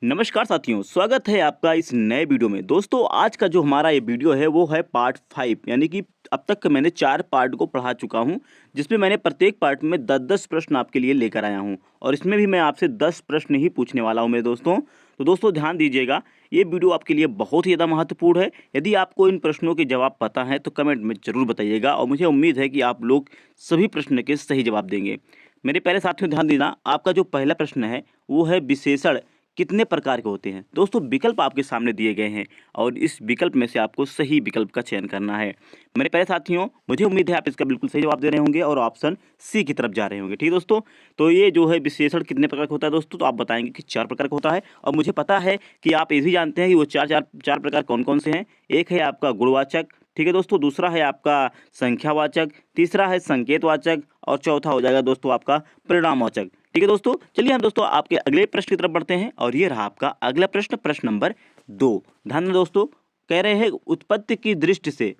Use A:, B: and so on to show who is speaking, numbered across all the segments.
A: नमस्कार साथियों, स्वागत है आपका इस नए वीडियो में। दोस्तों आज का जो हमारा ये वीडियो है वो है पार्ट 5, यानी कि अब तक मैंने 4 पार्ट को पढ़ा चुका हूँ, जिसमें मैंने प्रत्येक पार्ट में 10-10 प्रश्न आपके लिए लेकर आया हूँ और इसमें भी मैं आपसे 10 प्रश्न ही पूछने वाला हूँ मेरे दोस्तों। तो दोस्तों ध्यान दीजिएगा, ये वीडियो आपके लिए बहुत ही ज़्यादा महत्वपूर्ण है। यदि आपको इन प्रश्नों के जवाब पता है तो कमेंट में ज़रूर बताइएगा और मुझे उम्मीद है कि आप लोग सभी प्रश्न के सही जवाब देंगे। मेरे प्यारे साथियों ध्यान देना, आपका जो पहला प्रश्न है वो है विशेषण कितने प्रकार के होते हैं। दोस्तों विकल्प आपके सामने दिए गए हैं और इस विकल्प में से आपको सही विकल्प का चयन करना है। मेरे प्यारे साथियों, मुझे उम्मीद है आप इसका बिल्कुल सही जवाब दे रहे होंगे और ऑप्शन सी की तरफ जा रहे होंगे। ठीक है दोस्तों, तो ये जो है विशेषण कितने प्रकार का होता है दोस्तों, तो आप बताएंगे कि 4 प्रकार का होता है और मुझे पता है कि आप ये भी जानते हैं कि वो चार प्रकार कौन कौन से हैं। एक है आपका गुणवाचक, ठीक है दोस्तों, दूसरा है आपका संख्यावाचक, तीसरा है संकेतवाचक और चौथा हो जाएगा दोस्तों आपका परिणामवाचक। ठीक है दोस्तों, चलिए हम दोस्तों आपके अगले प्रश्न की तरफ बढ़ते हैं और ये रहा आपका अगला प्रश्न, प्रश्न नंबर 2। ध्यान दें दोस्तों, कह रहे हैं उत्पत्ति की दृष्टि से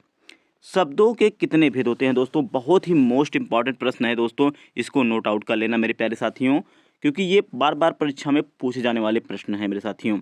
A: शब्दों के कितने भेद होते हैं। दोस्तों बहुत ही मोस्ट इंपॉर्टेंट प्रश्न है दोस्तों, इसको नोट आउट कर लेना मेरे प्यारे साथियों, क्योंकि ये बार बार परीक्षा में पूछे जाने वाले प्रश्न हैं मेरे साथियों।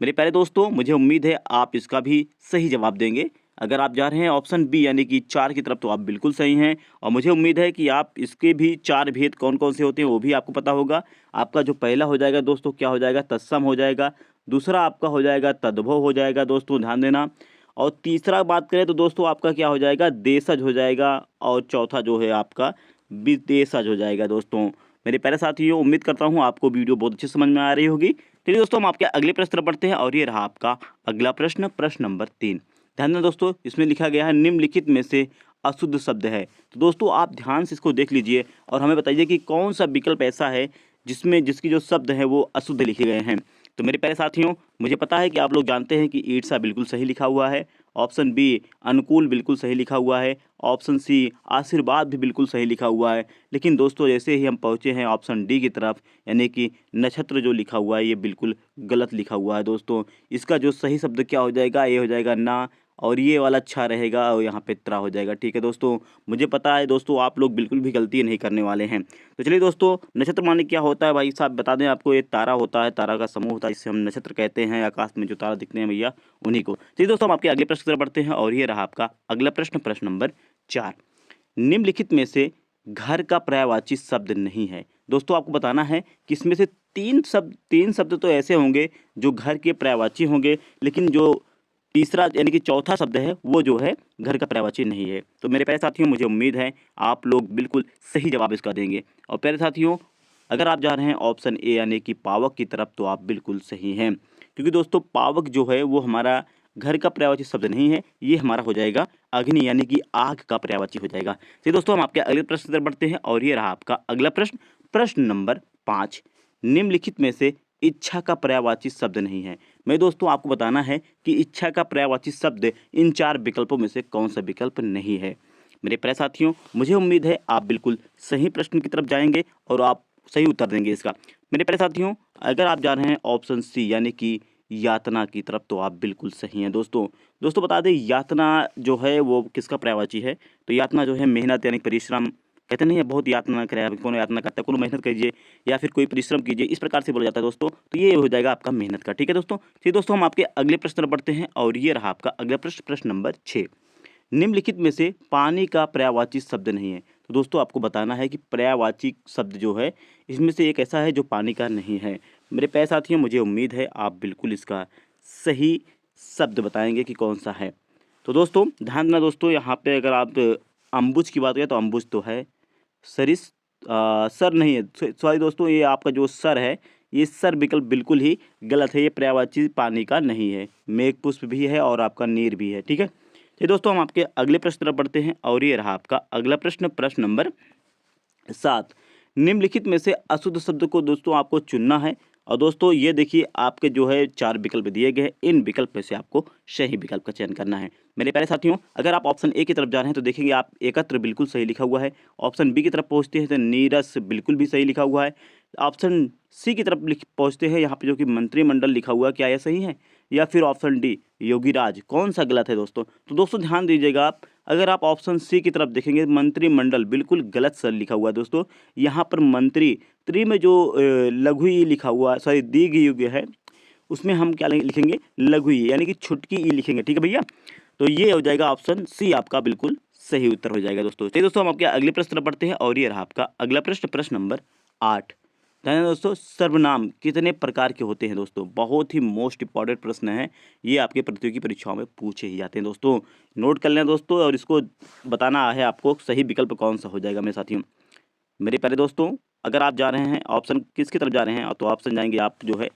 A: मेरे प्यारे दोस्तों, मुझे उम्मीद है आप इसका भी सही जवाब देंगे। अगर आप जा रहे हैं ऑप्शन बी यानी कि 4 की तरफ तो आप बिल्कुल सही हैं और मुझे उम्मीद है कि आप इसके भी 4 भेद कौन कौन से होते हैं वो भी आपको पता होगा। आपका जो पहला हो जाएगा दोस्तों क्या हो जाएगा, तत्सम हो जाएगा। दूसरा आपका हो जाएगा तद्भव हो जाएगा दोस्तों, ध्यान देना। और तीसरा बात करें तो दोस्तों आपका क्या हो जाएगा, देशज हो जाएगा। और चौथा जो है आपका विदेशज हो जाएगा दोस्तों। मेरे प्यारे साथियों, उम्मीद करता हूँ आपको वीडियो बहुत अच्छी समझ में आ रही होगी। चलिए दोस्तों हम आपके अगले प्रश्न पर बढ़ते हैं और ये रहा आपका अगला प्रश्न, प्रश्न नंबर 3। ध्यान दें दोस्तों, इसमें लिखा गया है निम्नलिखित में से अशुद्ध शब्द है। तो दोस्तों आप ध्यान से इसको देख लीजिए और हमें बताइए कि कौन सा विकल्प ऐसा है जिसकी जो शब्द है वो अशुद्ध लिखे गए हैं। तो मेरे प्यारे साथियों, मुझे पता है कि आप लोग जानते हैं कि ईर्ष्या बिल्कुल सही लिखा हुआ है। ऑप्शन बी अनुकूल बिल्कुल सही लिखा हुआ है। ऑप्शन सी आशीर्वाद भी बिल्कुल सही लिखा हुआ है। लेकिन दोस्तों जैसे ही हम पहुँचे हैं ऑप्शन डी की तरफ, यानी कि नक्षत्र जो लिखा हुआ है ये बिल्कुल गलत लिखा हुआ है दोस्तों। इसका जो सही शब्द क्या हो जाएगा, ये हो जाएगा ना, और ये वाला अच्छा रहेगा और यहाँ पे त्रा हो जाएगा। ठीक है दोस्तों, मुझे पता है दोस्तों आप लोग बिल्कुल भी गलती नहीं करने वाले हैं। तो चलिए दोस्तों, नक्षत्र माने क्या होता है भाई साहब बता दें आपको, ये तारा होता है, तारा का समूह होता है, जिसे हम नक्षत्र कहते हैं। आकाश में जो तारा दिखते हैं भैया उन्हीं को। चलिए दोस्तों हम आपके अगले प्रश्न की तरफ बढ़ते हैं और ये रहा आपका अगला प्रश्न, प्रश्न नंबर 4। निम्नलिखित में से घर का पर्यायवाची शब्द नहीं है। दोस्तों आपको बताना है कि इसमें से तीन शब्द तो ऐसे होंगे जो घर के पर्यायवाची होंगे, लेकिन जो तीसरा यानी कि चौथा शब्द है वो जो है घर का पर्यायवाची नहीं है। तो मेरे प्यारे साथियों, मुझे उम्मीद है आप लोग बिल्कुल सही जवाब इसका देंगे। और प्यारे साथियों, अगर आप जा रहे हैं ऑप्शन ए यानी कि पावक की तरफ तो आप बिल्कुल सही हैं, क्योंकि दोस्तों पावक जो है वो हमारा घर का पर्यायवाची शब्द नहीं है, ये हमारा हो जाएगा अग्नि यानी कि आग का पर्यायवाची हो जाएगा। चलिए दोस्तों हम आपके अगले प्रश्न की तरफ बढ़ते हैं और ये रहा आपका अगला प्रश्न, प्रश्न नंबर 5। निम्नलिखित में से इच्छा का पर्यायवाची शब्द नहीं है। मैं दोस्तों आपको बताना है कि इच्छा का पर्यायवाची शब्द इन 4 विकल्पों में से कौन सा विकल्प नहीं है। मेरे प्यारे साथियों, मुझे उम्मीद है आप बिल्कुल सही प्रश्न की तरफ जाएंगे और आप सही उत्तर देंगे इसका। मेरे प्यारे साथियों, अगर आप जा रहे हैं ऑप्शन सी यानी कि यातना की तरफ तो आप बिल्कुल सही हैं दोस्तों बता दें यातना जो है वो किसका पर्यायवाची है। तो यातना जो है मेहनत यानी परिश्रम, कहते नहीं है बहुत यातना करे, आप कौन यातना करता है, कौन मेहनत कीजिए या फिर कोई परिश्रम कीजिए, इस प्रकार से बोला जाता है दोस्तों। तो ये हो जाएगा आपका मेहनत का। ठीक है दोस्तों, चलिए दोस्तों हम आपके अगले प्रश्न पर बढ़ते हैं और ये रहा आपका अगला प्रश्न, प्रश्न नंबर 6। निम्नलिखित में से पानी का पर्यायवाची शब्द नहीं है। तो दोस्तों आपको बताना है कि पर्यायवाची शब्द जो है इसमें से एक ऐसा है जो पानी का नहीं है। मेरे प्यारे साथियों, मुझे उम्मीद है आप बिल्कुल इसका सही शब्द बताएंगे कि कौन सा है। तो दोस्तों ध्यान देना दोस्तों, यहाँ पे अगर आप अम्बुज की बात करें तो अम्बुज तो है, सरिस सर नहीं है, सॉरी दोस्तों, ये आपका जो सर है ये सर विकल्प बिल्कुल ही गलत है, ये पर्यायवाची पानी का नहीं है। मेघ पुष्प भी है और आपका नीर भी है। ठीक है, चलिए दोस्तों हम आपके अगले प्रश्न तरफ बढ़ते हैं और ये रहा आपका अगला प्रश्न, प्रश्न नंबर 7। निम्नलिखित में से अशुद्ध शब्द को दोस्तों आपको चुनना है और दोस्तों ये देखिए आपके जो है 4 विकल्प दिए गए हैं, इन विकल्प में से आपको सही विकल्प का चयन करना है। मेरे प्यारे साथियों, अगर आप ऑप्शन ए की तरफ जा रहे हैं तो देखेंगे आप एकत्र बिल्कुल सही लिखा हुआ है। ऑप्शन बी की तरफ पहुंचते हैं तो नीरस बिल्कुल भी सही लिखा हुआ है। ऑप्शन सी की तरफ पहुंचते हैं यहाँ पे जो कि मंत्रिमंडल लिखा हुआ है, क्या यह सही है? या फिर ऑप्शन डी योगीराज, कौन सा गलत है दोस्तों? तो दोस्तों ध्यान दीजिएगा आप, अगर आप ऑप्शन सी की तरफ देखेंगे मंत्रिमंडल बिल्कुल गलत सर लिखा हुआ है दोस्तों। यहाँ पर मंत्री त्री में जो लघु ई लिखा हुआ है, सॉरी दीर्घ युग है, उसमें हम क्या लिखेंगे, लघु ई यानी कि छुटकी ई लिखेंगे। ठीक है भैया, तो ये हो जाएगा ऑप्शन सी आपका बिल्कुल सही उत्तर हो जाएगा दोस्तों। चलिए दोस्तों हम आपके अगले प्रश्न पढ़ते हैं और ये रहा आपका अगला प्रश्न, प्रश्न नंबर 8। ध्यान दें दोस्तों, सर्वनाम कितने प्रकार के होते हैं दोस्तों? बहुत ही मोस्ट इंपॉर्टेंट प्रश्न है, ये आपके प्रतियोगी परीक्षाओं में पूछे ही जाते हैं दोस्तों। नोट कर लें दोस्तों, और इसको बताना है आपको सही विकल्प कौन सा हो जाएगा मेरे साथियों। मेरे प्यारे दोस्तों, अगर आप जा रहे हैं ऑप्शन किसकी तरफ जा रहे हैं, तो ऑप्शन जाएंगे आप जो है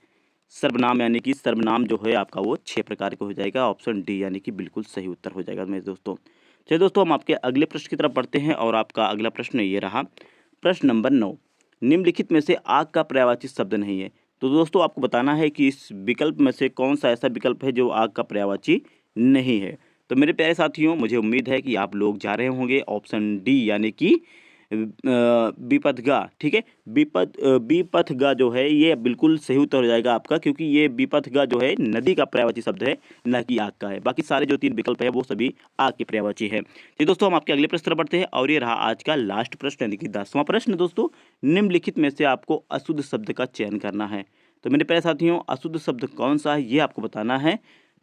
A: सर्वनाम, यानी कि सर्वनाम जो है आपका वो 6 प्रकार के हो जाएगा। ऑप्शन डी यानी कि बिल्कुल सही उत्तर हो जाएगा मेरे दोस्तों। चलिए दोस्तों हम आपके अगले प्रश्न की तरफ बढ़ते हैं और आपका अगला प्रश्न ये रहा, प्रश्न नंबर 9। निम्नलिखित में से आग का पर्यायवाची शब्द नहीं है। तो दोस्तों आपको बताना है कि इस विकल्प में से कौन सा ऐसा विकल्प है जो आग का पर्यायवाची नहीं है। तो मेरे प्यारे साथियों, मुझे उम्मीद है कि आप लोग जा रहे होंगे ऑप्शन डी यानी कि विपथगा। ठीक है, विपथगा जो है ये बिल्कुल सही उत्तर हो जाएगा आपका, क्योंकि ये विपथगा जो है नदी का पर्यायवाची शब्द है, न कि आग का है। बाकी सारे जो 3 विकल्प है वो सभी आग के पर्यायवाची है। तो दोस्तों हम आपके अगले प्रश्न बढ़ते हैं और ये रहा आज का लास्ट प्रश्न यानी कि 10वां प्रश्न दोस्तों। निम्नलिखित में से आपको अशुद्ध शब्द का चयन करना है। तो मेरे प्यारे साथियों, अशुद्ध शब्द कौन सा है ये आपको बताना है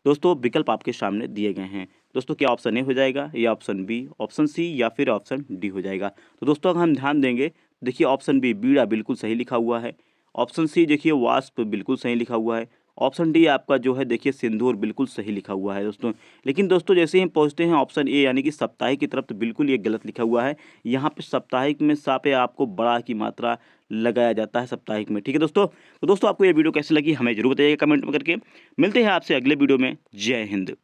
A: दोस्तों। विकल्प आपके सामने दिए गए हैं दोस्तों, क्या ऑप्शन ए हो जाएगा या ऑप्शन बी, ऑप्शन सी या फिर ऑप्शन डी हो जाएगा। तो दोस्तों अगर हम ध्यान देंगे, देखिए ऑप्शन बी बीड़ा बिल्कुल सही लिखा हुआ है, ऑप्शन सी देखिए वाष्प बिल्कुल सही लिखा हुआ है, ऑप्शन डी आपका जो है देखिए सिंदूर बिल्कुल सही लिखा हुआ है दोस्तों। लेकिन दोस्तों जैसे ही हम पहुँचते हैं ऑप्शन ए यानी कि साप्ताहिक की तरफ, तो बिल्कुल ये गलत लिखा हुआ है। यहाँ पे साप्ताहिक में सा पे आपको बड़ा की मात्रा लगाया जाता है साप्ताहिक में। ठीक है दोस्तों, तो दोस्तों आपको ये वीडियो कैसी लगी हमें जरूर बताइएगा कमेंट में करके। मिलते हैं आपसे अगले वीडियो में। जय हिंद।